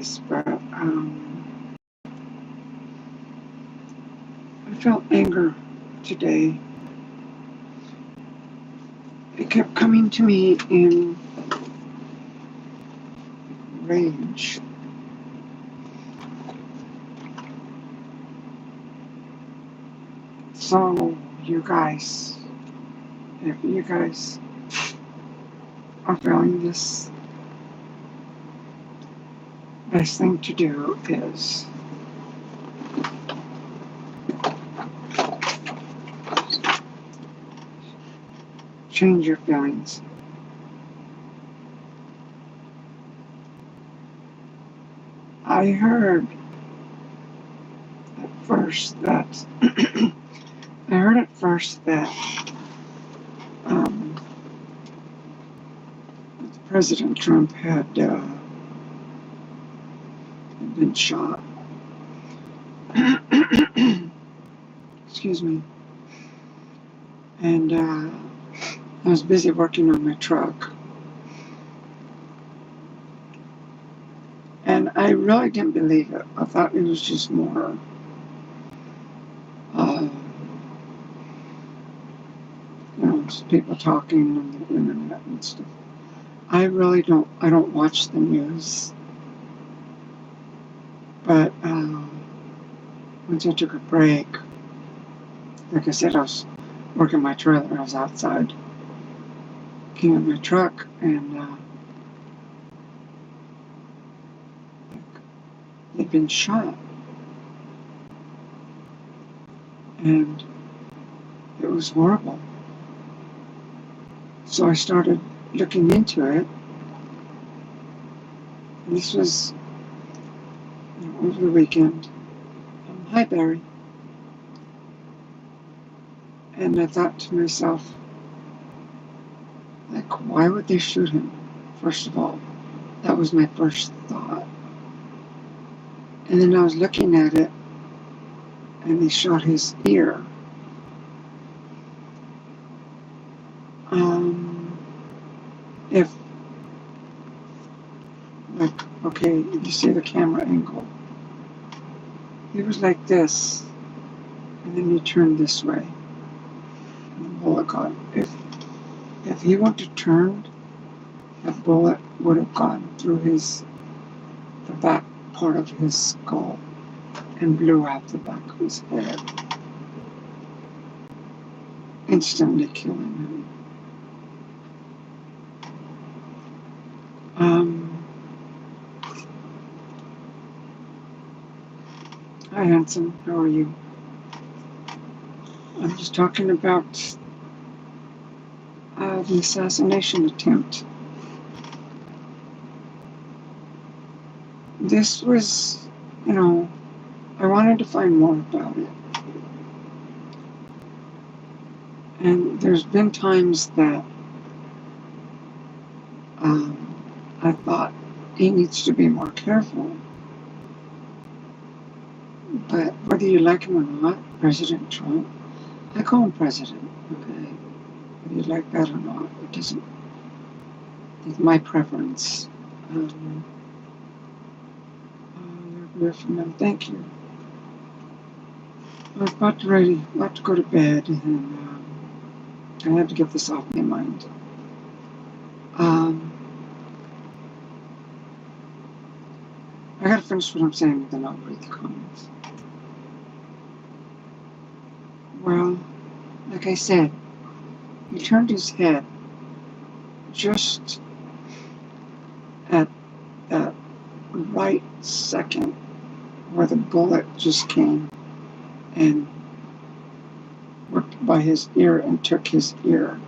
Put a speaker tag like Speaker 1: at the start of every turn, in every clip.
Speaker 1: but I felt anger today. It kept coming to me in rage. So, you guys, if you guys are feeling this, best thing to do is change your feelings. I heard at first that um, President Trump had been shot. Excuse me. And I was busy working on my truck. And I really didn't believe it. I thought it was just more people talking on the internet and stuff. I don't watch the news. But once I took a break, like I said, I was working my trailer. I was outside, looking at my truck, and they'd been shot. And it was horrible. So I started looking into it. And this was over the weekend. Hi, Barry. And I thought to myself, like, why would they shoot him? First of all, that was my first thought. And then I was looking at it, and they shot his ear. If, like, okay, you see the camera angle. He was like this, and then he turned this way. And the bullet got, if he wouldn't have turned, the bullet would have gone through the back part of his skull and blew out the back of his head, instantly killing him. Hi, Hanson. How are you? I'm just talking about the assassination attempt. This was, I wanted to find more about it. And there's been times that I thought he needs to be more careful. But whether you like him or not, President Trump, I call him president, okay? Whether you like that or not, it doesn't, it's my preference. You're from them, thank you. I was about to go to bed, and I had to get this off my mind. I gotta finish what I'm saying, and then I'll read the comments. Well, like I said, he turned his head just at that right second where the bullet just came and worked by his ear and took his ear.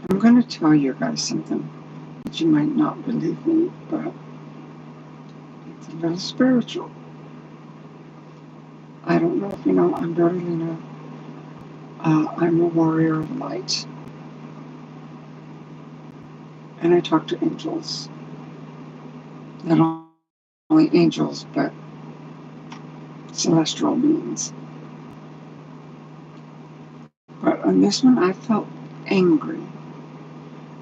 Speaker 1: I'm going to tell you guys something that you might not believe me, but it's a little spiritual. I don't know if you know, I'm Dodi. I'm a warrior of light. And I talk to angels. Not only angels, but celestial beings. But on this one, I felt angry.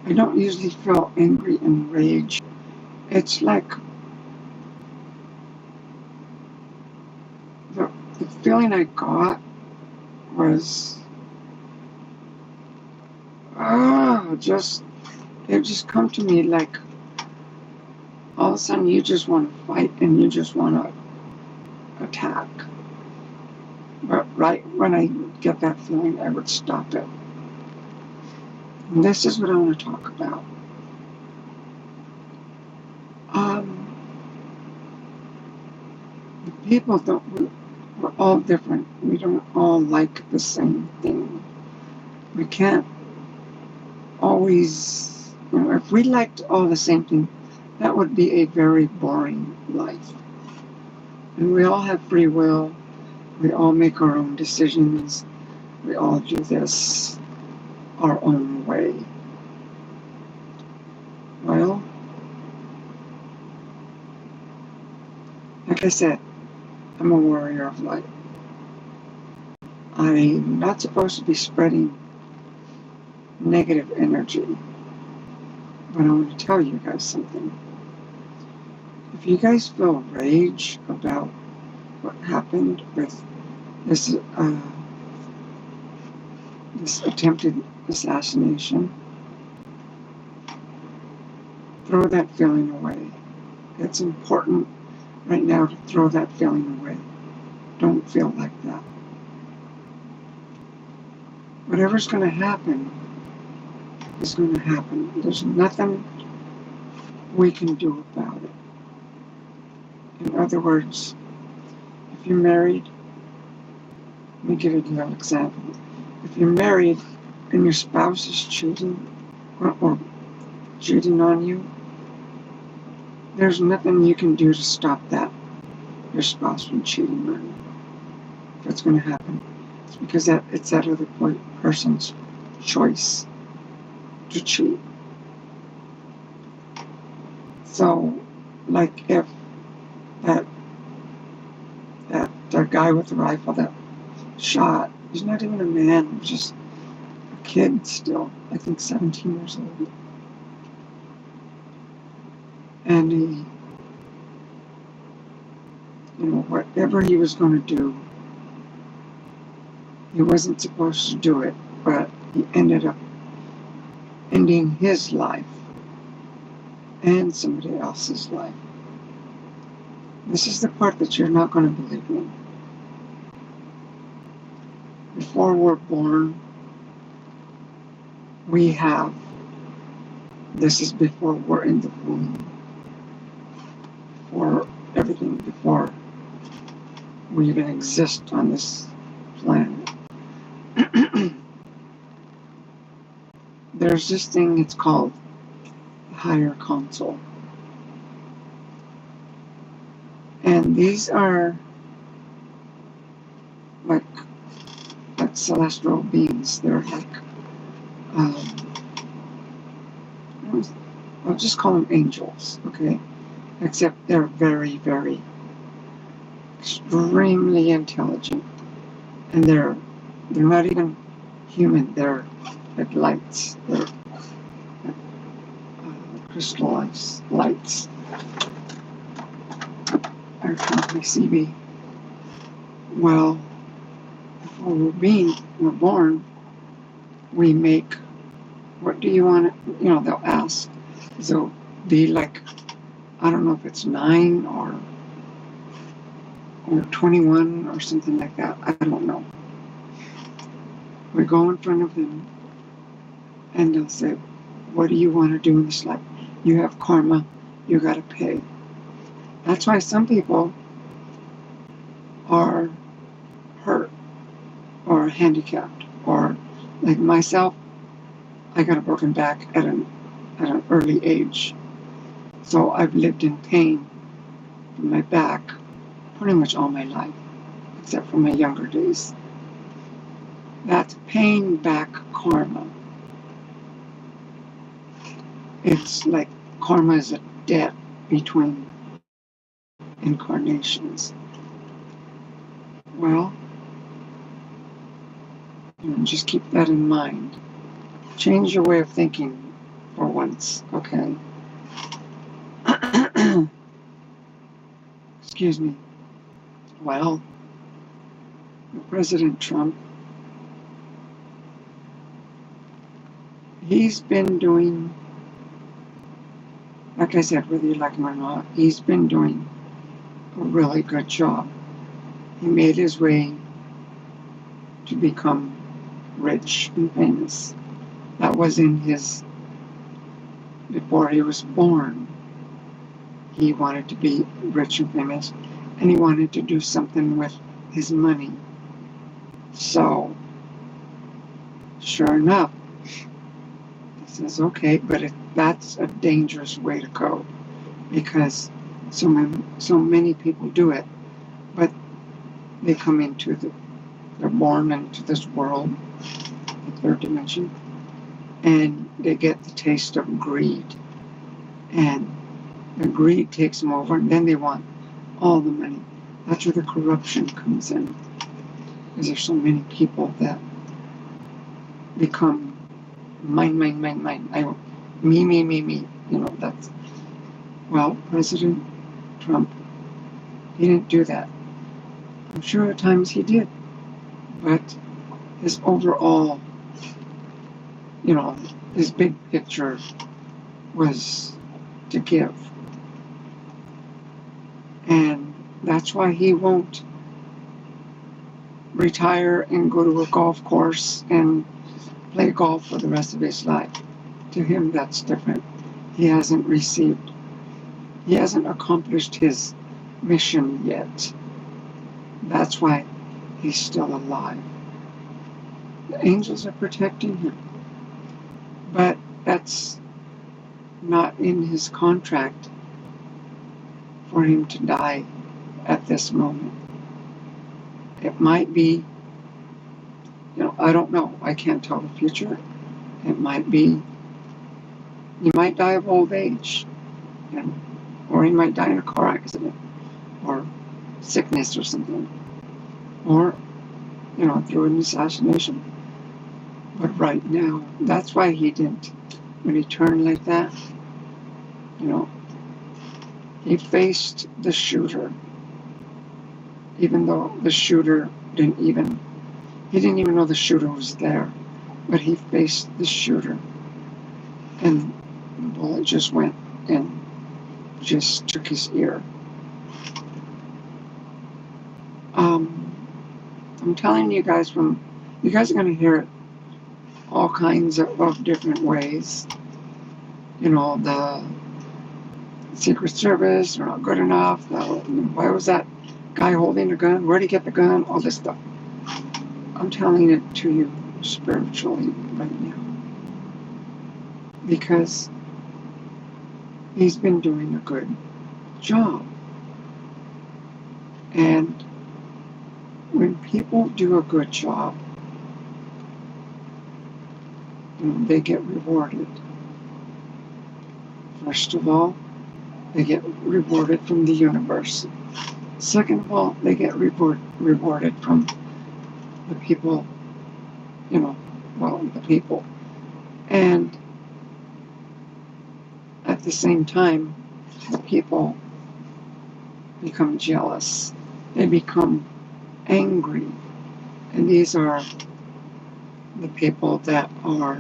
Speaker 1: I don't usually feel angry and rage. It's like the feeling I got was, just, it just come to me like all of a sudden you just want to fight and you just want to attack. But right when I get that feeling, I would stop it. And this is what I want to talk about. Um, the people we're all different. We don't all like the same thing. We can't always, if we liked all the same thing, that would be a very boring life. And we all have free will. We all make our own decisions. We all do this our own way. Well, like I said, I'm a warrior of light. I'm not supposed to be spreading negative energy, but I want to tell you guys something. If you guys feel rage about what happened with this this attempted assassination, throw that feeling away. It's important right now to throw that feeling away. Don't feel like that. Whatever's going to happen is going to happen. There's nothing we can do about it. In other words, if you're married, let me give you a little example. If you're married and your spouse is cheating or cheating on you, there's nothing you can do to stop that, your spouse from cheating on you. That's going to happen. It's because it's that other person's choice to cheat. So, like if that guy with the rifle that shot, he's not even a man, he's just a kid still, I think 17 years old. And he, whatever he was going to do, he wasn't supposed to do it, but he ended up ending his life and somebody else's life. This is the part that you're not going to believe me. Before we're born, we have, this is before we're in the womb, before everything, before we even exist on this planet. There's this thing, it's called the higher console. And these are like celestial beings. They're like, I'll just call them angels, okay? Except they're very, very, extremely intelligent. And they're not even human. They're like lights. They're crystallized lights. Are called my CB. Well, before we're born, we make, what do you want to, they'll ask. So be like, I don't know if it's 9 or 21 or something like that. I don't know. We go in front of them and they'll say, what do you want to do in this life? You have karma, you got to pay. That's why some people are hurt or handicapped, or like myself, I got a broken back at an early age. So I've lived in pain from my back pretty much all my life, except for my younger days. That's paying back karma. It's like karma is a debt between incarnations. Well, just keep that in mind. Change your way of thinking. for once, okay? Excuse me. Well, President Trump, he's been doing, like I said, whether you like him or not, he's been doing a really good job. He made his way to become rich and famous. That was in his, before he was born. He wanted to be rich and famous, and he wanted to do something with his money. So, sure enough, he says, okay, but that's a dangerous way to go, because so many people do it, but they come into they're born into this world, the third dimension, and they get the taste of greed, and the greed takes them over, and then they want all the money. That's where the corruption comes in, because there's so many people that become mine. Me. That's, well, President Trump, he didn't do that. I'm sure at times he did, but his overall, his big picture was to give. And that's why he won't retire and go to a golf course and play golf for the rest of his life. To him, that's different. He hasn't accomplished his mission yet. That's why he's still alive. The angels are protecting him. But that's not in his contract for him to die at this moment. It might be, I don't know. I can't tell the future. It might be, he might die of old age, or he might die in a car accident, or sickness or something, or, through an assassination. But right now, that's why he didn't, when he turned like that, he faced the shooter, even though the shooter didn't even know the shooter was there, but he faced the shooter, and the bullet just went and just took his ear. I'm telling you guys, you guys are going to hear it all kinds of different ways. The Secret Service are not good enough. Why was that guy holding a gun? Where'd he get the gun? All this stuff. I'm telling it to you spiritually right now, because he's been doing a good job. And when people do a good job, they get rewarded. First of all, they get rewarded from the universe. Second of all, they get rewarded from the people, the people. And at the same time, the people become jealous. They become angry. And these are the people that are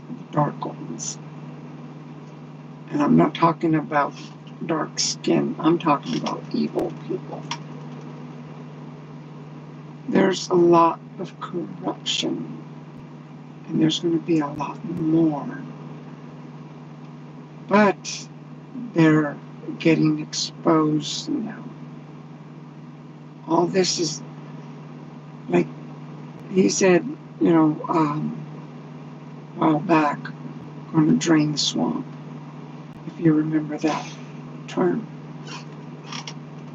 Speaker 1: the dark ones. And I'm not talking about dark skin. I'm talking about evil people. There's a lot of corruption, and there's going to be a lot more. But they're getting exposed now. All this is, like he said, a while back, going to drain the swamp, if you remember that term.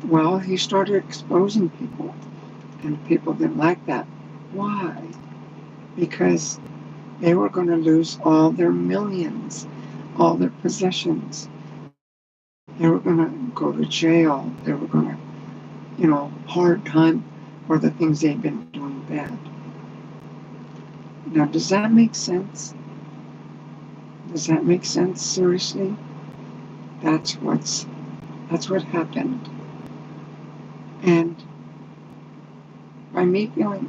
Speaker 1: Well, he started exposing people, and people didn't like that. Why? Because they were going to lose all their millions, all their possessions. They were going to go to jail. They were going to, hard time for the things they've been doing bad. Now, does that make sense? Does that make sense? Seriously? That's what happened. And by me feeling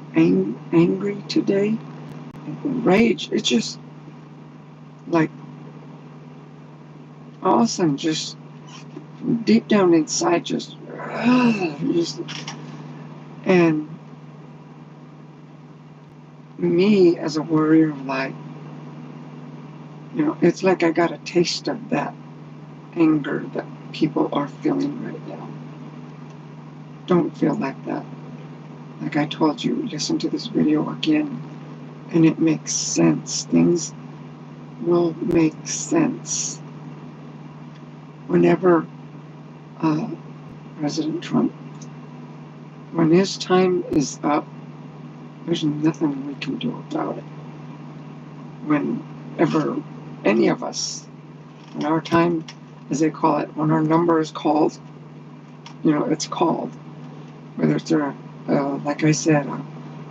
Speaker 1: angry today, rage, it's just like all of a sudden, just deep down inside, just and me as a warrior, like, it's like I got a taste of that anger that people are feeling right now. Don't feel like that. Like I told you, listen to this video again, and it makes sense. Things will make sense. Whenever President Trump, when his time is up, there's nothing we can do about it. Whenever any of us, when our time, as they call it, when our number is called, it's called. Whether it's like I said, a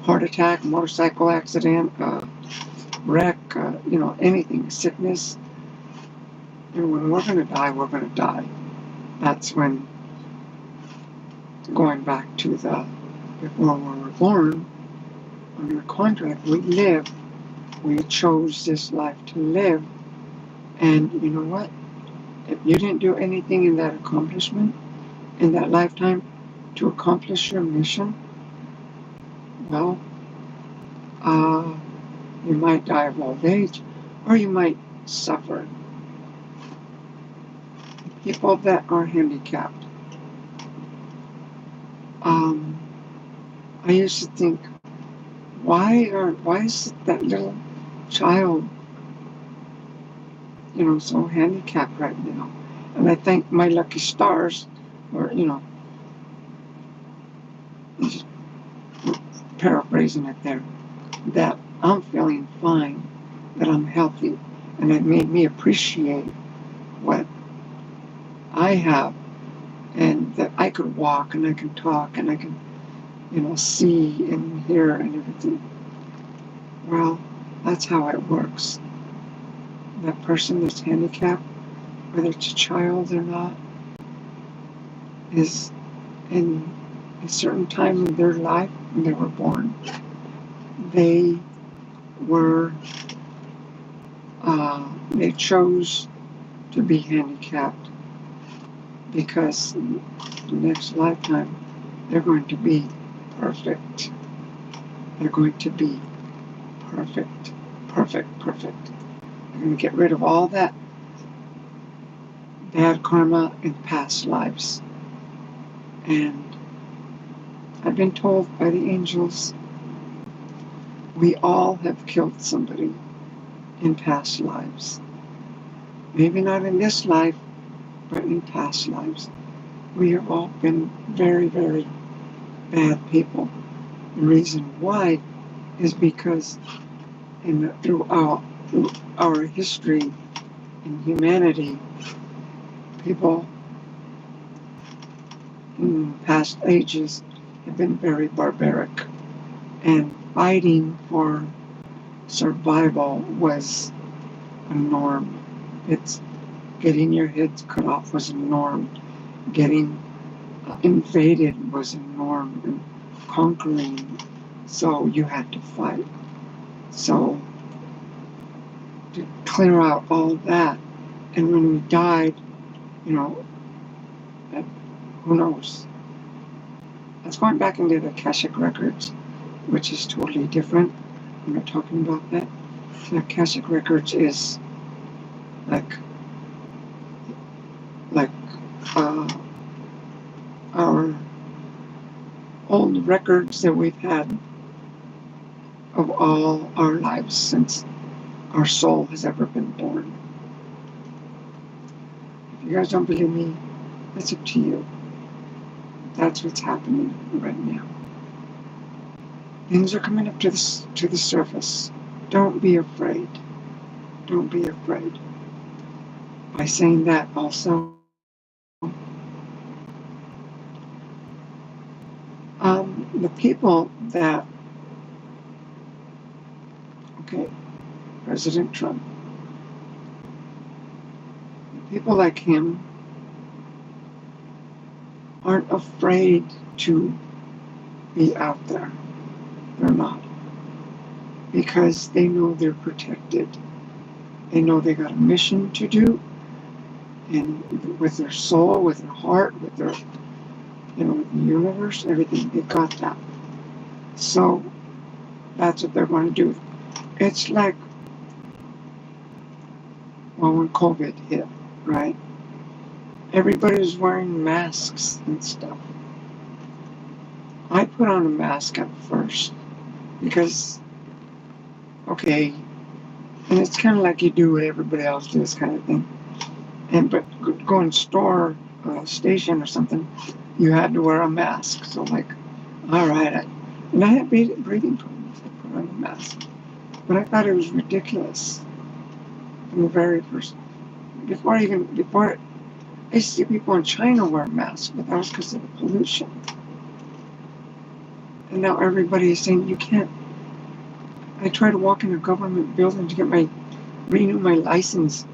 Speaker 1: heart attack, motorcycle accident, wreck, anything, sickness. When we're going to die, we're going to die. That's when, going back to before we were born, under contract, we chose this life to live. And you know what? If you didn't do anything in that accomplishment, in that lifetime, to accomplish your mission, well, you might die of old age, or you might suffer. People that are handicapped. I used to think, why is that little child, so handicapped right now? And I thank my lucky stars, or just paraphrasing it there, that I'm feeling fine, that I'm healthy, and it made me appreciate what I have, and that I could walk and I can talk and I can, see and hear and everything. Well, that's how it works. That person that's handicapped, whether it's a child or not, is in a certain time in their life when they were born. They chose to be handicapped because the next lifetime they're going to be perfect. They're going to be perfect. They're going to get rid of all that bad karma in past lives. And I've been told by the angels, we all have killed somebody in past lives. Maybe not in this life, but in past lives. We have all been very, very bad people. The reason why is because through our history in humanity, people in past ages have been very barbaric, and fighting for survival was a norm. It's getting your heads cut off was a norm. Getting invaded was a norm, and conquering, so you had to fight. So to clear out all that, and when we died, who knows? That's going back into the Akashic Records, which is totally different. I'm not talking about that. The Akashic Records is like our old records that we've had of all our lives since our soul has ever been born. If you guys don't believe me, it's up to you. That's what's happening right now. Things are coming up to the surface. Don't be afraid. Don't be afraid. By saying that also, the people that, Okay, President Trump. People like him aren't afraid to be out there. They're not. Because they know they're protected. They know they got a mission to do, and with their soul, with their heart, with their, with the universe, everything, they got that. So that's what they're going to do. It's like, well, when COVID hit, right? Everybody was wearing masks and stuff. I put on a mask at first because, okay, and it's kind of like you do what everybody else does, kind of thing. But go in store, station or something, you had to wear a mask. So like, all right, and I had breathing problems. I put on a mask, but I thought it was ridiculous from the very first. Before I used to see people in China wear masks, but that was because of the pollution. And now everybody is saying you can't. I tried to walk in a government building to renew my license,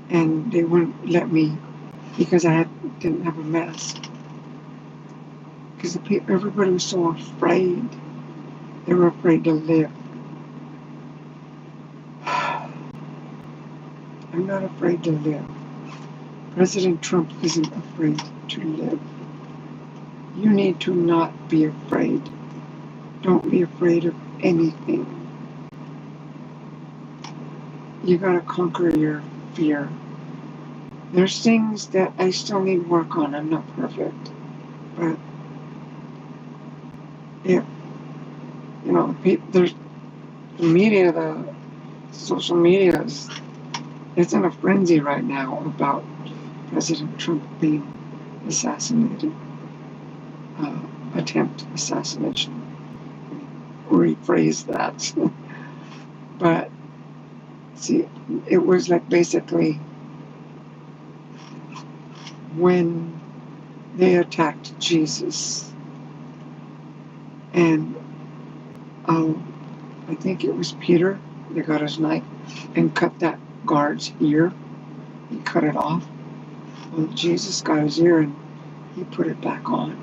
Speaker 1: and they wouldn't let me because didn't have a mask. Because everybody was so afraid. They were afraid to live. I'm not afraid to live. President Trump isn't afraid to live. You need to not be afraid. Don't be afraid of anything. You gotta conquer your fear. There's things that I still need work on. I'm not perfect. But if, there's the media, the social media it's in a frenzy right now about President Trump being assassinated. Attempt assassination. Rephrase that. But see, it was like basically when they attacked Jesus, and I think it was Peter, they got his knife and cut that guard's ear. He cut it off. Well, Jesus got his ear and he put it back on.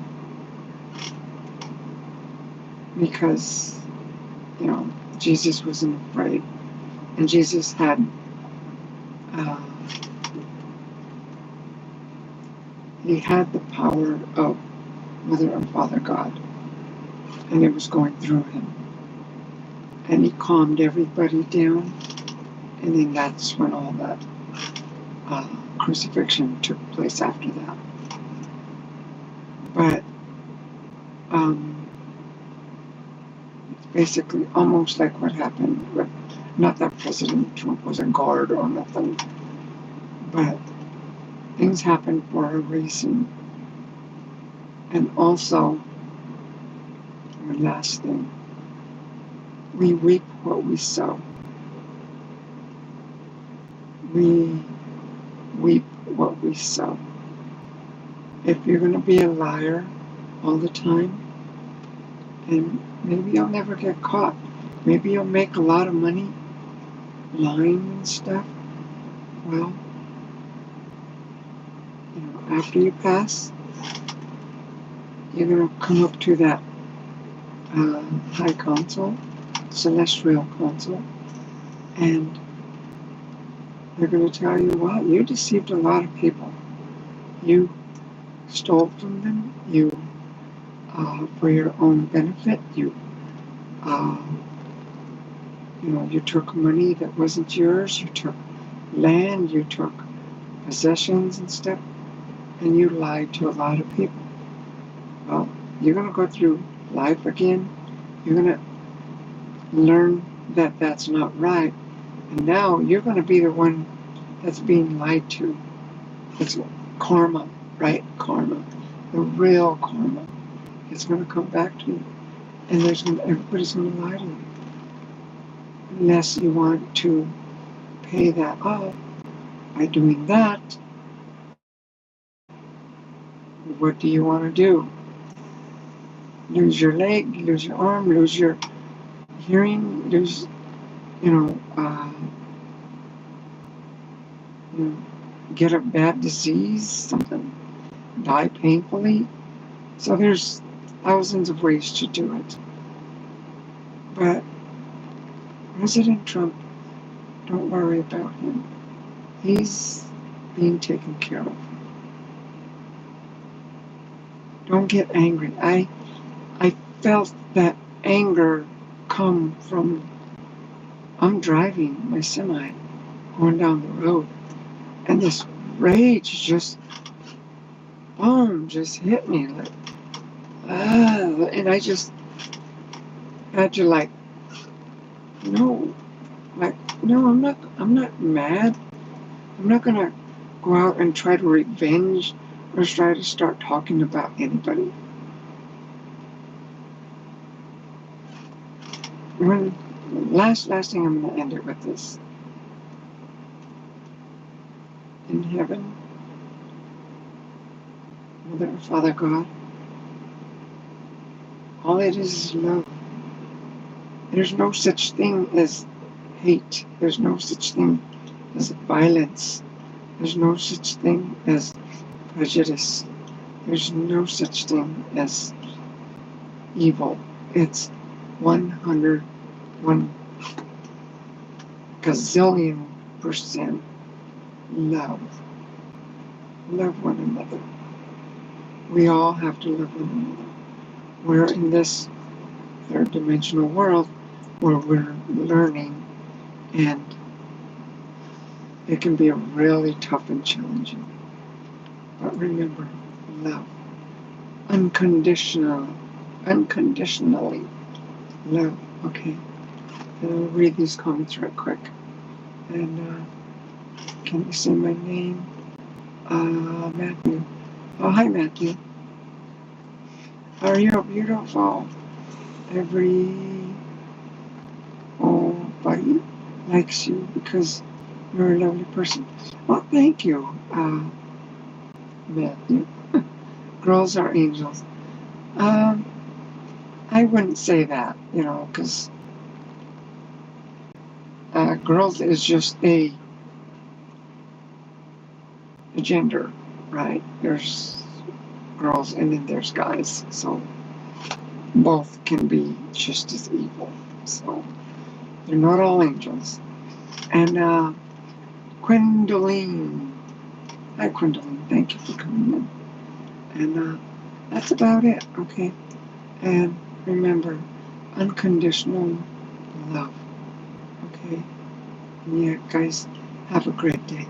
Speaker 1: Because, Jesus wasn't afraid. And Jesus had he had the power of Mother and Father God. And it was going through him. And he calmed everybody down. And then that's when all that crucifixion took place after that. But it's basically almost like what happened with, not that President Trump was a guard or nothing, but things happen for a reason. And also, the last thing, we reap what we sow. We reap what we sow. If you're going to be a liar all the time, and maybe you'll never get caught. Maybe you'll make a lot of money lying and stuff. Well, after you pass, you're going to come up to that high council, celestial council, and they're going to tell you, well, you deceived a lot of people. You stole from them. You, for your own benefit, you took money that wasn't yours. You took land. You took possessions and stuff, and you lied to a lot of people. Well, you're going to go through life again. You're going to learn that that's not right. And now you're going to be the one that's being lied to. It's karma, right? Karma. The real karma. It's going to come back to you. And everybody's going to lie to you. Unless you want to pay that off by doing that. What do you want to do? Lose your leg, lose your arm, lose your hearing, lose you know, you know, get a bad disease, something, die painfully. So there's thousands of ways to do it. But President Trump, don't worry about him. He's being taken care of. Don't get angry. I felt that anger come from, I'm driving my semi going down the road, and this rage just, boom, just hit me like, and I just had to like, no, like, no, I'm not mad. I'm not gonna go out and try to revenge or try to start talking about anybody. When last thing, I'm gonna end it with this. In heaven, Mother and Father God, all it is love. There's no such thing as hate. There's no such thing as violence. There's no such thing as prejudice. There's no such thing as evil. It's 101 gazillion% love. Love one another. We all have to love one another. We're in this third dimensional world where we're learning, and it can be really tough and challenging. But remember, love. Unconditionally love. Okay. And I'll read these comments right quick. And can you say my name? Matthew. Oh, hi, Matthew. Are you beautiful? Everybody likes you because you're a lovely person. Well, thank you, Matthew. Girls are angels. I wouldn't say that, because girls is just a gender, right? There's girls and then there's guys, so both can be just as evil. So they're not all angels. And Gwendolyn, hi Gwendolyn, thank you for coming in. And that's about it, okay? And remember, unconditional love, okay? And yeah, guys, have a great day.